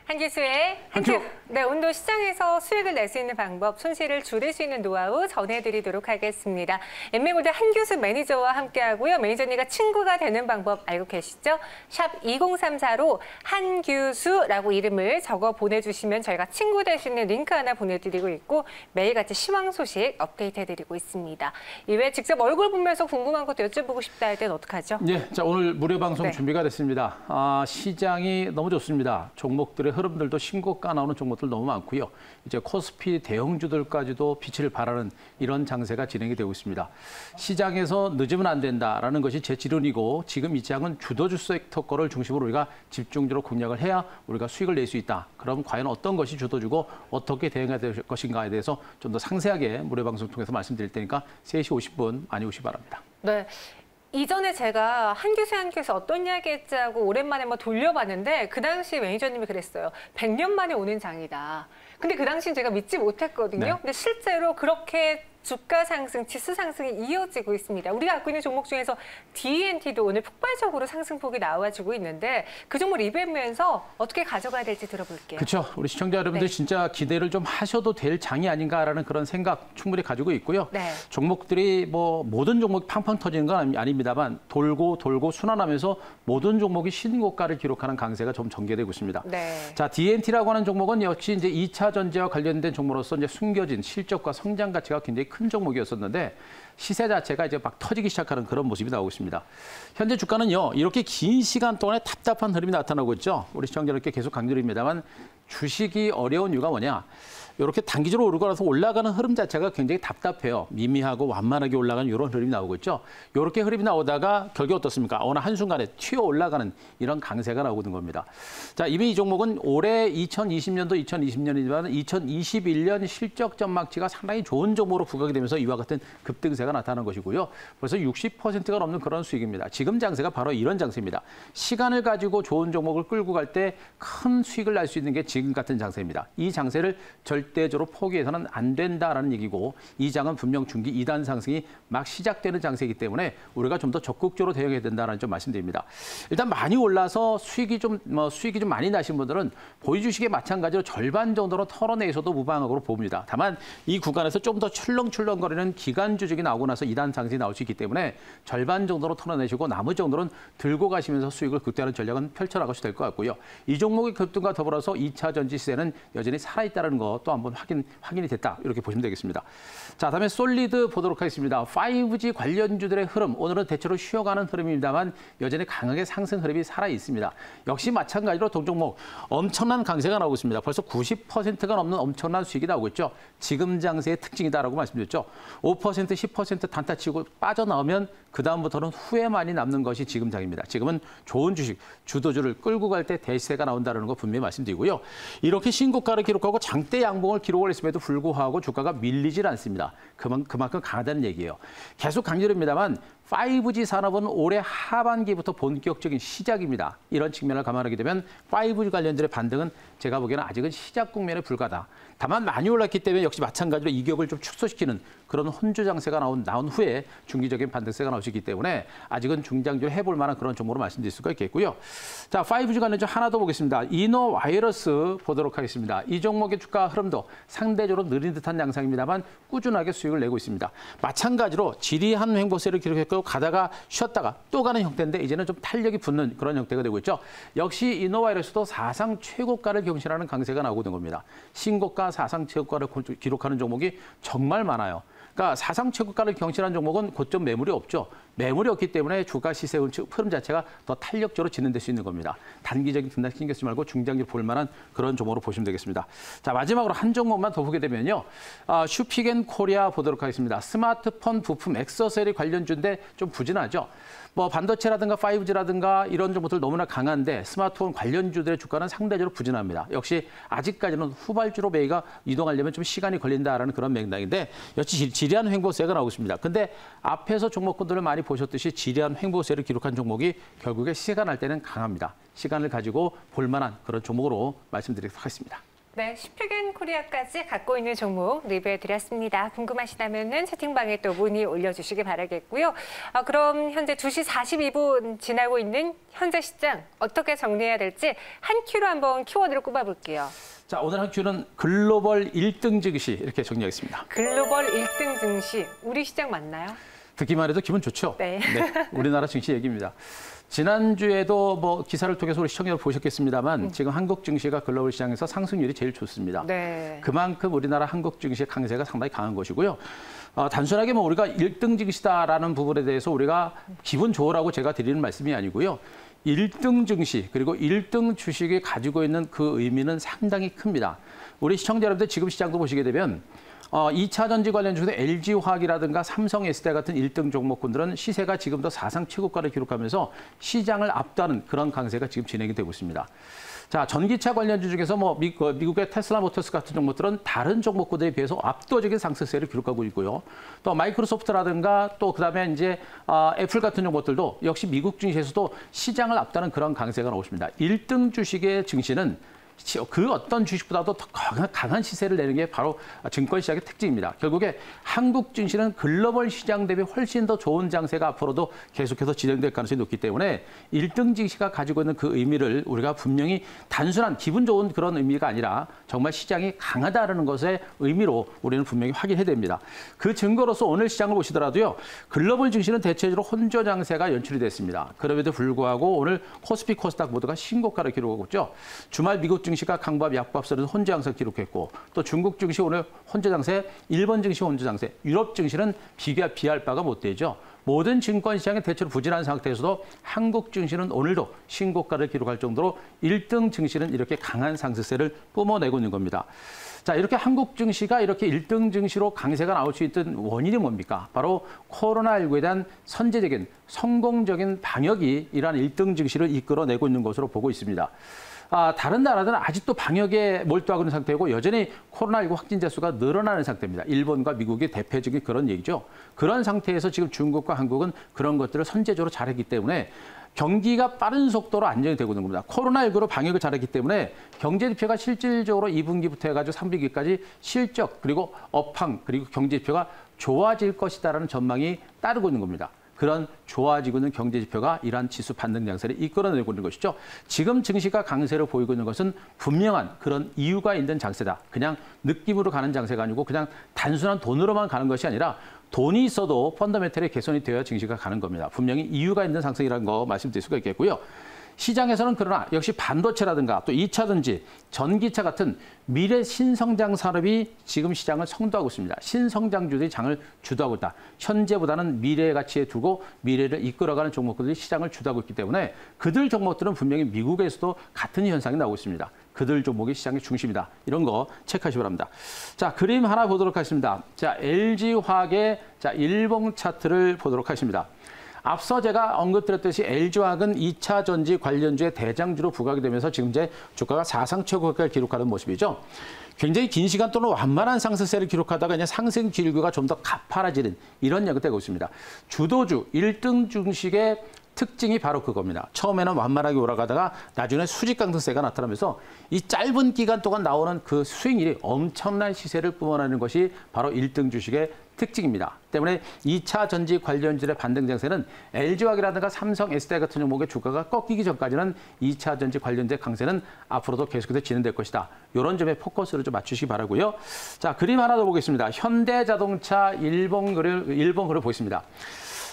한기수의 한큐. 네, 오늘도 시장에서 수익을 낼 수 있는 방법, 손실을 줄일 수 있는 노하우 전해드리도록 하겠습니다. 엠메골드 한기수 매니저와 함께하고요. 매니저님과 친구가 되는 방법 알고 계시죠? 샵 2034로 한규수라고 이름을 적어 보내주시면 저희가 친구 될 수 있는 링크 하나 보내드리고 있고 매일같이 시황 소식 업데이트해드리고 있습니다. 이외에 직접 얼굴 보면서 궁금한 것도 여쭤보고 싶다 할 때는 어떡하죠? 네, 자 오늘 무료 방송 준비가 됐습니다. 시장이 너무 좋습니다. 종목들의 흐름들도 신고가 나오는 종목들 너무 많고요. 이제 코스피 대형주들까지도 빛을 발하는 이런 장세가 진행이 되고 있습니다. 시장에서 늦으면 안 된다라는 것이 제 지론이고 지금 이 시장은 주도주 섹터 거를 중심으로 우리가 집중적으로 공략을 해야 우리가 수익을 낼 수 있다. 그럼 과연 어떤 것이 주도주고 어떻게 대응해야 될 것인가에 대해서 좀 더 상세하게 무료 방송 통해서 말씀드릴 테니까 3시 50분 많이 오시기 바랍니다. 네. 이전에 제가 한규수 어떤 이야기 했지 하고 오랜만에 돌려봤는데 그 당시 매니저님이 그랬어요. 100년 만에 오는 장이다. 근데 그 당시는 제가 믿지 못했거든요. 네. 근데 실제로 그렇게 주가 상승, 지수 상승이 이어지고 있습니다. 우리가 갖고 있는 종목 중에서 D&T도 오늘 폭발적으로 상승폭이 나와주고 있는데 그 종목 리뷰하면서 어떻게 가져가야 될지 들어볼게요. 그렇죠. 우리 시청자 여러분들 진짜 기대를 좀 하셔도 될 장이 아닌가라는 그런 생각 충분히 가지고 있고요. 네. 종목들이 모든 종목이 팡팡 터지는 건 아닙니다만 돌고 순환하면서 모든 종목이 신고가를 기록하는 강세가 좀 전개되고 있습니다. 네. 자, D&T라고 하는 종목은 역시 이제 2차 전지와 관련된 종목으로서 이제 숨겨진 실적과 성장 가치가 굉장히 큰 종목이었었는데 시세 자체가 이제 막 터지기 시작하는 그런 모습이 나오고 있습니다. 현재 주가는요, 이렇게 긴 시간 동안에 답답한 흐름이 나타나고 있죠. 우리 시청자들께 계속 강조드립니다만 주식이 어려운 이유가 뭐냐? 이렇게 단기적으로 오르고 나서 올라가는 흐름 자체가 굉장히 답답해요. 미미하고 완만하게 올라가는 이런 흐름이 나오고 있죠. 이렇게 흐름이 나오다가 결국 어떻습니까? 어느 한순간에 튀어 올라가는 이런 강세가 나오고 있는 겁니다. 자, 이미 이 종목은 올해 2020년도 2020년이지만 2021년 실적 전망치가 상당히 좋은 종목으로 부각이 되면서 이와 같은 급등세가 나타나는 것이고요. 벌써 60%가 넘는 그런 수익입니다. 지금 장세가 바로 이런 장세입니다. 시간을 가지고 좋은 종목을 끌고 갈 때 큰 수익을 날 수 있는 게 지금 같은 장세입니다. 이 장세를 절대적으로 포기해서는 안 된다라는 얘기고 이 장은 분명 중기 2단 상승이 막 시작되는 장세이기 때문에 우리가 좀 더 적극적으로 대응해야 된다는 점 말씀드립니다. 일단 많이 올라서 수익이 좀 많이 나신 분들은 보유 주식에 마찬가지로 절반 정도로 털어내서도 무방하고 봅니다. 다만 이 구간에서 좀 더 출렁출렁거리는 기간 주식이 나오고 나서 2단 상승이 나올 수 있기 때문에 절반 정도로 털어내시고 나머지 정도는 들고 가시면서 수익을 극대화하는 전략은 펼쳐나가셔도 될 것 같고요. 이 종목의 급등과 더불어서 2차 전지 시세는 여전히 살아있다는 거 또 한번 확인이 됐다. 이렇게 보시면 되겠습니다. 자, 다음에 솔리드 보도록 하겠습니다. 5G 관련주들의 흐름, 오늘은 대체로 쉬어가는 흐름입니다만 여전히 강하게 상승 흐름이 살아있습니다. 역시 마찬가지로 동종목 엄청난 강세가 나오고 있습니다. 벌써 90%가 넘는 엄청난 수익이 나오고 있죠. 지금 장세의 특징이다라고 말씀드렸죠. 5%, 10% 단타치고 빠져나오면 그다음부터는 후회만이 남는 것이 지금 장입니다. 지금은 좋은 주식, 주도주를 끌고 갈 때 대세가 나온다는 거 분명히 말씀드리고요. 이렇게 신고가를 기록하고 장대 양봉을 기록을 했음에도 불구하고 주가가 밀리질 않습니다. 그만큼 강하다는 얘기예요. 계속 강조합니다만 5G 산업은 올해 하반기부터 본격적인 시작입니다. 이런 측면을 감안하게 되면 5G 관련들의 반등은 제가 보기에는 아직은 시작 국면에 불과하다. 다만 많이 올랐기 때문에 역시 마찬가지로 이격을 좀 축소시키는 그런 혼조 장세가 나온 후에 중기적인 반등세가 나올 수 있기 때문에 아직은 중장기로 해볼 만한 그런 종목으로 말씀드릴 수가 있겠고요. 자, 5G 관련주 하나 더 보겠습니다. 이노와이러스 보도록 하겠습니다. 이 종목의 주가 흐름도 상대적으로 느린 듯한 양상입니다만 꾸준하게 수익을 내고 있습니다. 마찬가지로 지리한 횡보세를 기록했고 가다가 쉬었다가 또 가는 형태인데 이제는 좀 탄력이 붙는 그런 형태가 되고 있죠. 역시 이노와이러스도 사상 최고가를 경신하는 강세가 나오고 있는 겁니다. 신고가 사상 최고가를 기록하는 종목이 정말 많아요. 그러니까 사상 최고가를 경신한 종목은 고점 매물이 없죠. 매물이 없기 때문에 주가 시세 흐름 자체가 더 탄력적으로 진행될 수 있는 겁니다. 단기적인 등락 신경 쓰지 말고 중장기로 볼 만한 그런 종목으로 보시면 되겠습니다. 자, 마지막으로 한 종목만 더 보게 되면요. 슈픽앤코리아 보도록 하겠습니다. 스마트폰 부품 액세서리 관련주인데 좀 부진하죠. 반도체라든가 5G라든가 이런 종목들 너무나 강한데 스마트폰 관련주들의 주가는 상대적으로 부진합니다. 역시 아직까지는 후발주로 매기가 이동하려면 좀 시간이 걸린다라는 그런 맥락인데 역시 지리한 횡보세가 나오고 있습니다. 근데 앞에서 종목군들을 많이 보셨듯이 지리한 횡보세를 기록한 종목이 결국에 시세가 날 때는 강합니다. 시간을 가지고 볼 만한 그런 종목으로 말씀드리도록 하겠습니다. 네, 슈프겐 코리아까지 갖고 있는 종목 리뷰해드렸습니다. 궁금하시다면 채팅방에 또 문의 올려주시기 바라겠고요. 그럼 현재 2시 42분 지나고 있는 현재 시장 어떻게 정리해야 될지 한 큐로 한번 키워드를 꼽아볼게요. 자, 오늘 한 큐는 글로벌 1등 증시 이렇게 정리하겠습니다. 글로벌 1등 증시, 우리 시장 맞나요? 듣기만 해도 기분 좋죠? 네. 네, 우리나라 증시 얘기입니다. 지난주에도 뭐 기사를 통해서 우리 시청자 보셨겠습니다만 지금 한국 증시가 글로벌 시장에서 상승률이 제일 좋습니다. 네. 그만큼 우리나라 한국 증시의 강세가 상당히 강한 것이고요. 단순하게 뭐 우리가 1등 증시다라는 부분에 대해서 우리가 기분 좋으라고 제가 드리는 말씀이 아니고요. 1등 증시 그리고 1등 주식이 가지고 있는 그 의미는 상당히 큽니다. 우리 시청자 여러분들 지금 시장도 보시게 되면 2차 전지 관련 중에서 LG화학이라든가 삼성 SDI 같은 1등 종목군들은 시세가 지금도 사상 최고가를 기록하면서 시장을 압도하는 그런 강세가 지금 진행이 되고 있습니다. 자, 전기차 관련주 중에서 뭐 미국의 테슬라 모터스 같은 종목들은 다른 종목군들에 비해서 압도적인 상승세를 기록하고 있고요. 또 마이크로소프트라든가 또 그다음에 이제 애플 같은 종목들도 역시 미국 증시에서도 시장을 압도하는 그런 강세가 나오고 있습니다. 1등 주식의 증시는 그 어떤 주식보다도 더 강한 시세를 내는 게 바로 증권시장의 특징입니다. 결국에 한국 증시는 글로벌 시장 대비 훨씬 더 좋은 장세가 앞으로도 계속해서 진행될 가능성이 높기 때문에 1등 증시가 가지고 있는 그 의미를 우리가 분명히 단순한 기분 좋은 그런 의미가 아니라 정말 시장이 강하다는 것의 의미로 우리는 분명히 확인해야 됩니다. 그 증거로서 오늘 시장을 보시더라도요. 글로벌 증시는 대체적으로 혼조 장세가 연출이 됐습니다. 그럼에도 불구하고 오늘 코스피, 코스닥 모두가 신고가를 기록하고 있죠. 주말 미국 증시가 강보합, 약보합선에서 혼조 장세 기록했고 또 중국 증시 오늘 혼조 장세, 일본 증시 혼조 장세, 유럽 증시는 비할 바가 못 되죠. 모든 증권시장이 대체로 부진한 상태에서도 한국 증시는 오늘도 신고가를 기록할 정도로 1등 증시는 이렇게 강한 상승세를 뿜어내고 있는 겁니다. 자, 이렇게 한국 증시가 이렇게 1등 증시로 강세가 나올 수 있던 원인이 뭡니까? 바로 코로나19에 대한 선제적인 성공적인 방역이 이러한 1등 증시를 이끌어내고 있는 것으로 보고 있습니다. 다른 나라들은 아직도 방역에 몰두하고 있는 상태고 여전히 코로나19 확진자 수가 늘어나는 상태입니다. 일본과 미국이 대표적인 그런 얘기죠. 그런 상태에서 지금 중국과 한국은 그런 것들을 선제적으로 잘했기 때문에 경기가 빠른 속도로 안정이 되고 있는 겁니다. 코로나19로 방역을 잘했기 때문에 경제 지표가 실질적으로 2분기부터 해가지고 3분기까지 실적 그리고 업황 그리고 경제 지표가 좋아질 것이다라는 전망이 따르고 있는 겁니다. 그런 좋아지고 있는 경제 지표가 이러한 지수 반등 양세를 이끌어내고 있는 것이죠. 지금 증시가 강세를 보이고 있는 것은 분명한 그런 이유가 있는 장세다. 그냥 느낌으로 가는 장세가 아니고 그냥 단순한 돈으로만 가는 것이 아니라 돈이 있어도 펀더멘털이 개선이 되어야 증시가 가는 겁니다. 분명히 이유가 있는 상승이라는 거 말씀드릴 수가 있겠고요. 시장에서는 그러나 역시 반도체라든가 또 2차 전지, 전기차 같은 미래 신성장 산업이 지금 시장을 선도하고 있습니다. 신성장주들이 장을 주도하고 있다. 현재보다는 미래의 가치에 두고 미래를 이끌어가는 종목들이 시장을 주도하고 있기 때문에 그들 종목들은 분명히 미국에서도 같은 현상이 나오고 있습니다. 그들 종목이 시장의 중심이다. 이런 거 체크하시기 바랍니다. 자, 그림 하나 보도록 하겠습니다. 자, LG화학의 일봉 차트를 보도록 하겠습니다. 앞서 제가 언급드렸듯이 LG화학은 2차 전지 관련주의 대장주로 부각이 되면서 지금 이제 주가가 사상 최고가를 기록하는 모습이죠. 굉장히 긴 시간 동안 완만한 상승세를 기록하다가 이제 상승 기류가 좀 더 가파라지는 이런 양이 되고 있습니다. 주도주 1등 중식의 특징이 바로 그겁니다. 처음에는 완만하게 올라가다가 나중에 수직 강등세가 나타나면서 이 짧은 기간 동안 나오는 그 스윙이 엄청난 시세를 뿜어내는 것이 바로 1등 주식의 특징입니다. 때문에 2차 전지 관련주의 반등 장세는 LG화학이라든가 삼성 SDI 같은 종목의 주가가 꺾이기 전까지는 2차 전지 관련된 강세는 앞으로도 계속해서 진행될 것이다. 이런 점에 포커스를 좀 맞추시기 바라고요. 자, 그림 하나 더 보겠습니다. 현대자동차 일본그를 보겠습니다.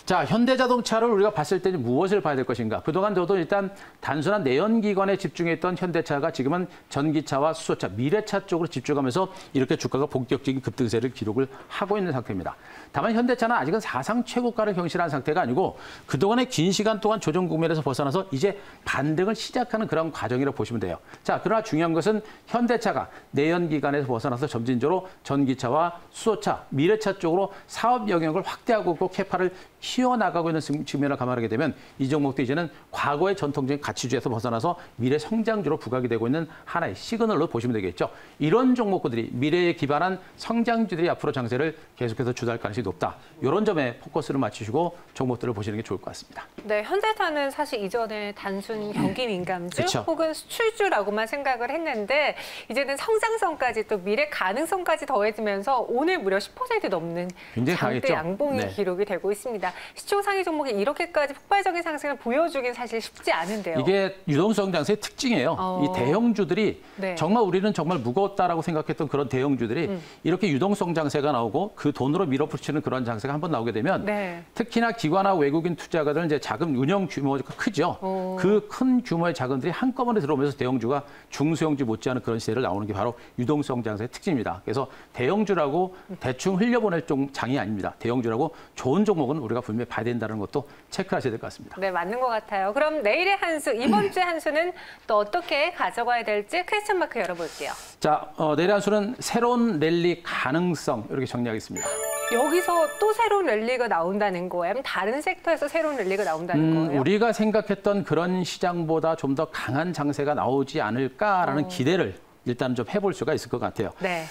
자, 현대자동차를 우리가 봤을 때 무엇을 봐야 될 것인가? 그동안 저도 일단 단순한 내연기관에 집중했던 현대차가 지금은 전기차와 수소차, 미래차 쪽으로 집중하면서 이렇게 주가가 본격적인 급등세를 기록을 하고 있는 상태입니다. 다만 현대차는 아직은 사상 최고가를 경신한 상태가 아니고 그동안의 긴 시간 동안 조정 국면에서 벗어나서 이제 반등을 시작하는 그런 과정이라고 보시면 돼요. 자, 그러나 중요한 것은 현대차가 내연기관에서 벗어나서 점진적으로 전기차와 수소차, 미래차 쪽으로 사업 영역을 확대하고 있고 캐파를 튀어나가고 있는 측면을 감안하게 되면 이 종목도 이제는 과거의 전통적인 가치주에서 벗어나서 미래 성장주로 부각이 되고 있는 하나의 시그널로 보시면 되겠죠. 이런 종목들이 미래에 기반한 성장주들이 앞으로 장세를 계속해서 주도할 가능성이 높다. 이런 점에 포커스를 맞추시고 종목들을 보시는 게 좋을 것 같습니다. 네, 현대사는 사실 이전에 단순 경기 민감주 그쵸. 혹은 수출주라고만 생각을 했는데 이제는 성장성까지 또 미래 가능성까지 더해지면서 오늘 무려 10% 넘는 굉장히 장대 강했죠. 양봉이 네. 기록이 되고 있습니다. 시총 상위 종목이 이렇게까지 폭발적인 상승을 보여주긴 사실 쉽지 않은데요. 이게 유동성 장세의 특징이에요. 이 대형주들이 네. 정말 우리는 정말 무거웠다라고 생각했던 그런 대형주들이 이렇게 유동성 장세가 나오고 그 돈으로 밀어붙이는 그런 장세가 한번 나오게 되면 네. 특히나 기관이나 외국인 투자가들은 이제 자금 운영 규모가 크죠. 그 큰 규모의 자금들이 한꺼번에 들어오면서 대형주가 중소형주 못지않은 그런 시세를 나오는 게 바로 유동성 장세의 특징입니다. 그래서 대형주라고 대충 흘려보낼 장이 아닙니다. 대형주라고 좋은 종목은 우리가 분명히 봐야 된다는 것도 체크하셔야 될 것 같습니다. 네, 맞는 것 같아요. 그럼 내일의 한 수, 이번 주의 한 수는 또 어떻게 가져가야 될지 퀘스천 마크 열어볼게요. 자, 내일 한 수는 새로운 랠리 가능성 이렇게 정리하겠습니다. 여기서 또 새로운 랠리가 나온다는 거예요? 아니면 다른 섹터에서 새로운 랠리가 나온다는 거예요? 우리가 생각했던 그런 시장보다 좀 더 강한 장세가 나오지 않을까라는 기대를 일단 좀 해볼 수가 있을 것 같아요. 네.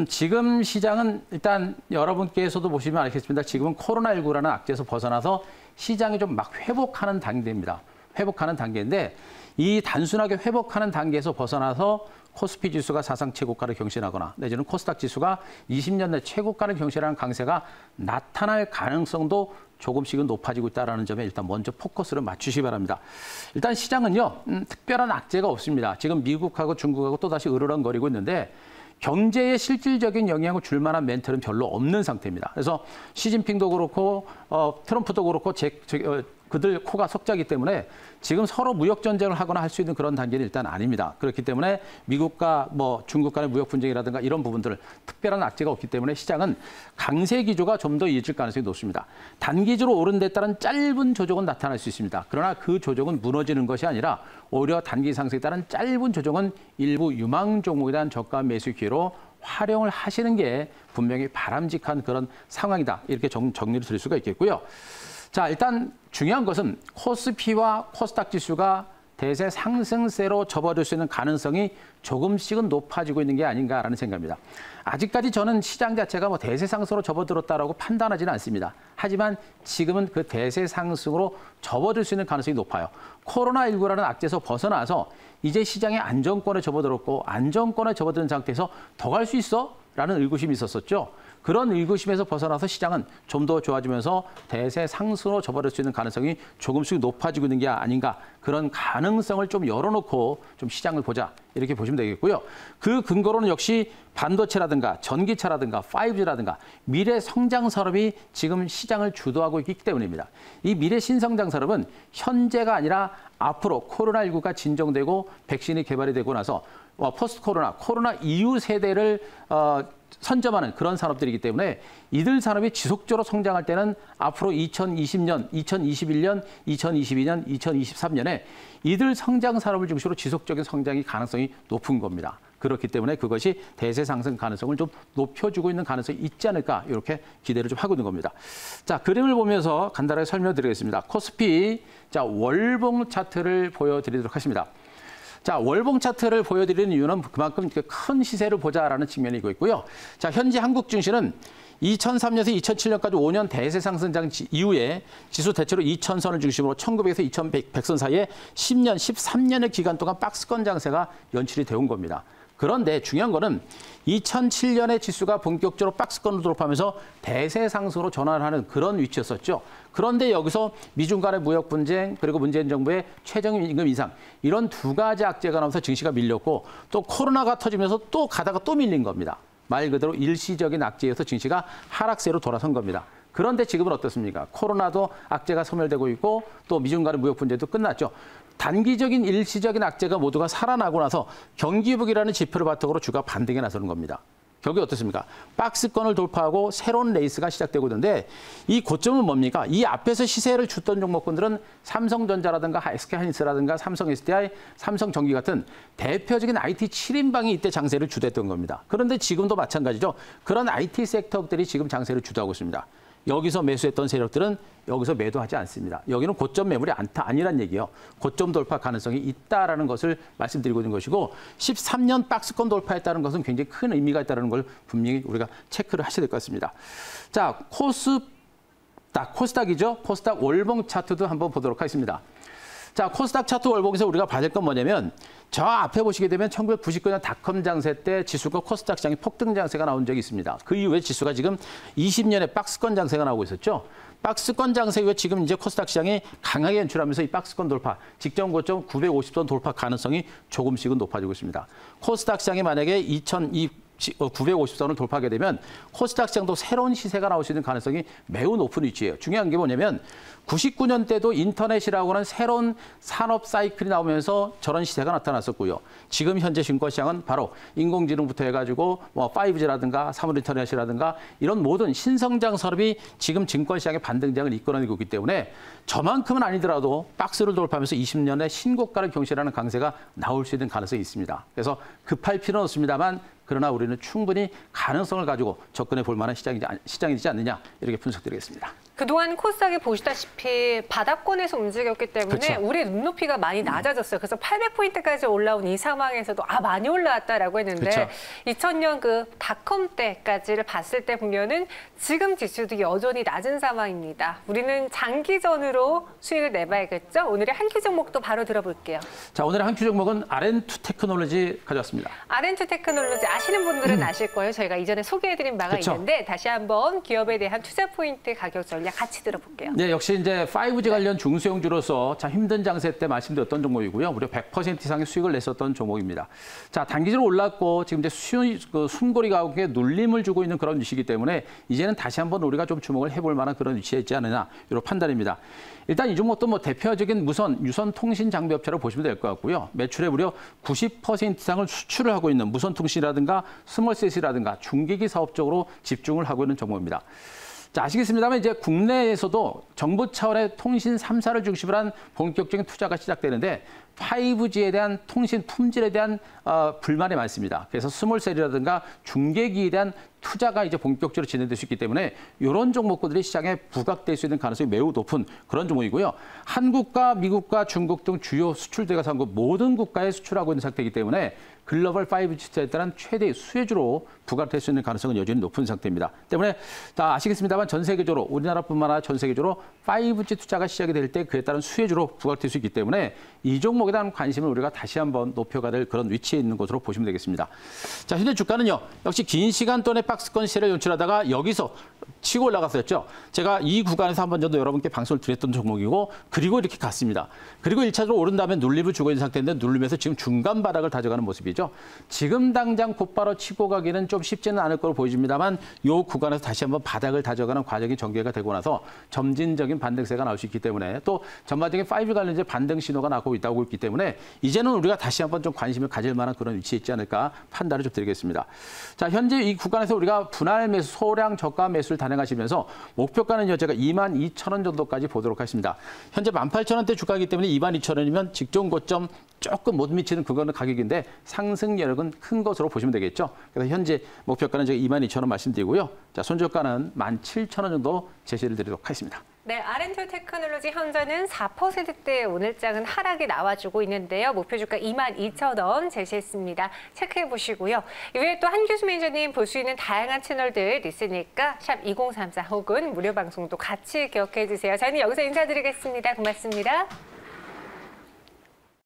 지금 시장은 일단 여러분께서도 보시면 알겠습니다. 지금은 코로나19라는 악재에서 벗어나서 시장이 좀 막 회복하는 단계입니다. 회복하는 단계인데 이 단순하게 회복하는 단계에서 벗어나서 코스피 지수가 사상 최고가를 경신하거나 내지는 코스닥 지수가 20년 내 최고가를 경신하는 강세가 나타날 가능성도 조금씩은 높아지고 있다는 점에 일단 먼저 포커스를 맞추시기 바랍니다. 일단 시장은요, 특별한 악재가 없습니다. 지금 미국하고 중국하고 또다시 으르렁거리고 있는데 경제에 실질적인 영향을 줄 만한 멘트는 별로 없는 상태입니다. 그래서 시진핑도 그렇고 트럼프도 그렇고 그들 코가 석자기 때문에 지금 서로 무역 전쟁을 하거나 할 수 있는 그런 단계는 일단 아닙니다. 그렇기 때문에 미국과 중국 간의 무역 분쟁이라든가 이런 부분들 특별한 악재가 없기 때문에 시장은 강세 기조가 좀 더 이어질 가능성이 높습니다. 단기적으로 오른 데 따른 짧은 조정은 나타날 수 있습니다. 그러나 그 조정은 무너지는 것이 아니라 오히려 단기 상승에 따른 짧은 조정은 일부 유망 종목에 대한 저가 매수 기회로 활용을 하시는 게 분명히 바람직한 그런 상황이다. 이렇게 정리를 드릴 수가 있겠고요. 자, 일단 중요한 것은 코스피와 코스닥 지수가 대세 상승세로 접어들 수 있는 가능성이 조금씩은 높아지고 있는 게 아닌가라는 생각입니다. 아직까지 저는 시장 자체가 대세 상승으로 접어들었다라고 판단하지는 않습니다. 하지만 지금은 그 대세 상승으로 접어들 수 있는 가능성이 높아요. 코로나19라는 악재에서 벗어나서 이제 시장의 안정권에 접어들었고 안정권에 접어든 상태에서 더 갈 수 있어? 라는 의구심이 있었었죠. 그런 의구심에서 벗어나서 시장은 좀 더 좋아지면서 대세 상승으로 접어들 수 있는 가능성이 조금씩 높아지고 있는 게 아닌가. 그런 가능성을 좀 열어놓고 좀 시장을 보자. 이렇게 보시면 되겠고요. 그 근거로는 역시 반도체라든가 전기차라든가 5G라든가 미래 성장 산업이 지금 시장을 주도하고 있기 때문입니다. 이 미래 신성장 산업은 현재가 아니라 앞으로 코로나19가 진정되고 백신이 개발이 되고 나서 포스트 코로나 이후 세대를 선점하는 그런 산업들이기 때문에 이들 산업이 지속적으로 성장할 때는 앞으로 2020년, 2021년, 2022년, 2023년에 이들 성장 산업을 중심으로 지속적인 성장이 가능성이 높은 겁니다. 그렇기 때문에 그것이 대세 상승 가능성을 좀 높여주고 있는 가능성이 있지 않을까 이렇게 기대를 좀 하고 있는 겁니다. 자, 그림을 보면서 간단하게 설명드리겠습니다. 코스피 자 월봉 차트를 보여드리도록 하겠습니다. 자, 월봉 차트를 보여드리는 이유는 그만큼 큰 시세를 보자라는 측면이 있고요. 자, 현재 한국 증시는 2003년에서 2007년까지 5년 대세 상승장 이후에 지수 대체로 2000선을 중심으로 1900에서 2100선 사이에 10년, 13년의 기간 동안 박스권 장세가 연출이 되어 온 겁니다. 그런데 중요한 거는 2007년에 지수가 본격적으로 박스권으로 돌파하면서 대세 상승으로 전환하는 그런 위치였었죠. 그런데 여기서 미중 간의 무역 분쟁 그리고 문재인 정부의 최저임금 인상 이런 두 가지 악재가 나오면서 증시가 밀렸고 또 코로나가 터지면서 또 가다가 또 밀린 겁니다. 말 그대로 일시적인 악재여서 증시가 하락세로 돌아선 겁니다. 그런데 지금은 어떻습니까? 코로나도 악재가 소멸되고 있고 또 미중 간의 무역 분쟁도 끝났죠. 단기적인 일시적인 악재가 모두가 살아나고 나서 경기복이라는 지표를 바탕으로 주가 반등에 나서는 겁니다. 결국 어떻습니까? 박스권을 돌파하고 새로운 레이스가 시작되고 있는데 이 고점은 뭡니까? 이 앞에서 시세를 줬던 종목군들은 삼성전자라든가 SK하이닉스라든가 삼성 SDI, 삼성전기 같은 대표적인 IT 7인방이 이때 장세를 주도했던 겁니다. 그런데 지금도 마찬가지죠. 그런 IT 섹터들이 지금 장세를 주도하고 있습니다. 여기서 매수했던 세력들은 여기서 매도하지 않습니다. 여기는 고점 매물이 아니란 얘기예요. 고점 돌파 가능성이 있다라는 것을 말씀드리고 있는 것이고 13년 박스권 돌파했다는 것은 굉장히 큰 의미가 있다는 걸 분명히 우리가 체크를 하셔야 될 것 같습니다. 자, 코스닥이죠. 코스닥 월봉 차트도 한번 보도록 하겠습니다. 자, 코스닥 차트 월봉에서 우리가 봐야 될 건 뭐냐면 저 앞에 보시게 되면 1999년 닷컴 장세 때 지수가 코스닥 시장이 폭등 장세가 나온 적이 있습니다. 그 이후에 지수가 지금 20년의 박스권 장세가 나오고 있었죠. 박스권 장세 이후에 지금 이제 코스닥 시장이 강하게 연출하면서 이 박스권 돌파, 직전 고점 950선 돌파 가능성이 조금씩은 높아지고 있습니다. 코스닥 시장이 만약에 950선을 돌파하게 되면 코스닥 시장도 새로운 시세가 나올 수 있는 가능성이 매우 높은 위치예요. 중요한 게 뭐냐면 99년 때도 인터넷이라고 하는 새로운 산업 사이클이 나오면서 저런 시세가 나타났었고요. 지금 현재 증권시장은 바로 인공지능부터 해가지고 뭐 5G라든가 사물 인터넷이라든가 이런 모든 신성장 산업이 지금 증권시장의 반등장을 이끌어내고 있기 때문에 저만큼은 아니더라도 박스를 돌파하면서 20년의 신고가를 경신하는 강세가 나올 수 있는 가능성이 있습니다. 그래서 급할 필요는 없습니다만 그러나 우리는 충분히 가능성을 가지고 접근해 볼 만한 시장이지 않느냐 이렇게 분석드리겠습니다. 그동안 코스닥이 보시다시피 바닥권에서 움직였기 때문에 그렇죠. 우리의 눈높이가 많이 낮아졌어요. 그래서 800포인트까지 올라온 이 상황에서도 많이 올라왔다라고 했는데 그렇죠. 2000년 그 닷컴 때까지를 봤을 때 보면은 지금 지수도 여전히 낮은 상황입니다. 우리는 장기전으로 수익을 내봐야겠죠. 오늘의 한 큐 종목도 바로 들어볼게요. 자, 오늘의 한 큐 종목은 R&2 테크놀로지 가져왔습니다. R&2 테크놀로지 아시는 분들은 아실 거예요. 저희가 이전에 소개해드린 바가 그렇죠. 있는데 다시 한번 기업에 대한 투자 포인트 가격 전략 같이 들어볼게요. 네, 역시 이제 5G 관련 중소형주로서 참 힘든 장세 때 말씀드렸던 종목이고요. 무려 100% 이상의 수익을 냈었던 종목입니다. 자, 단기적으로 올랐고 지금 이제 숨고리 가격에 눌림을 주고 있는 그런 위치이기 때문에 이제는 다시 한번 우리가 좀 주목을 해볼 만한 그런 위치에 있지 않느냐 이런 판단입니다. 일단 이 종목도 뭐 대표적인 유선 통신 장비 업체로 보시면 될 것 같고요. 매출의 무려 90% 이상을 수출을 하고 있는 무선통신이라든가 스몰셋이라든가 중기기 사업 쪽으로 집중을 하고 있는 종목입니다. 자, 아시겠습니다만 이제 국내에서도 정부 차원의 통신 3사를 중심으로 한 본격적인 투자가 시작되는데 5G에 대한 통신 품질에 대한 불만이 많습니다. 그래서 스몰셀이라든가 중계기에 대한 투자가 이제 본격적으로 진행될 수 있기 때문에 이런 종목들이 시장에 부각될 수 있는 가능성이 매우 높은 그런 종목이고요. 한국과 미국과 중국 등 주요 수출 대가상국 모든 국가에 수출하고 있는 상태이기 때문에 글로벌 5G 투자에 따른 최대 수혜주로 부각될 수 있는 가능성은 여전히 높은 상태입니다. 때문에 다 아시겠습니다만 전 세계적으로 우리나라뿐만 아니라 전 세계적으로 5G 투자가 시작이 될 때 그에 따른 수혜주로 부각될 수 있기 때문에 이 종목에 대한 관심을 우리가 다시 한번 높여가야 될 그런 위치에 있는 것으로 보시면 되겠습니다. 자, 현재 주가는요. 역시 긴 시간 동안의 박스권 시세를 연출하다가 여기서 치고 올라갔었죠. 제가 이 구간에서 한 번 정도 여러분께 방송을 드렸던 종목이고 그리고 이렇게 갔습니다. 그리고 1차적으로 오른 다음에 눌림을 주고 있는 상태인데 눌리면서 지금 중간 바닥을 다져가는 모습이죠. 지금 당장 곧바로 치고 가기는 좀 쉽지는 않을 거로 보여집니다만 이 구간에서 다시 한번 바닥을 다져가는 과정이 전개가 되고 나서 점진적인 반등세가 나올 수 있기 때문에 또 전반적인 5G 관련된 반등 신호가 나오고 있다고 있기 때문에 이제는 우리가 다시 한번 좀 관심을 가질 만한 그런 위치에 있지 않을까 판단을 좀 드리겠습니다. 자, 현재 이 구간에서 우리가 분할 매수, 소량 저가 매수를 단행하시면서 목표가는요, 제가 22,000원 정도까지 보도록 하겠습니다. 현재 18,000원대 주가이기 때문에 22,000원이면 직전 고점 조금 못 미치는 그거는 가격인데 상승 여력은 큰 것으로 보시면 되겠죠. 그래서 현재 목표가는 제가 22,000원 말씀드리고요. 자, 손절가는 17,000원 정도 제시를 드리도록 하겠습니다. 네, R&2 테크놀로지 현재는 4%대 오늘장은 하락이 나와주고 있는데요. 목표 주가 22,000원 제시했습니다. 체크해 보시고요. 이외에 또 한규수 매니저님 볼 수 있는 다양한 채널들 있으니까 샵 2034 혹은 무료 방송도 같이 기억해 주세요. 저희는 여기서 인사드리겠습니다. 고맙습니다.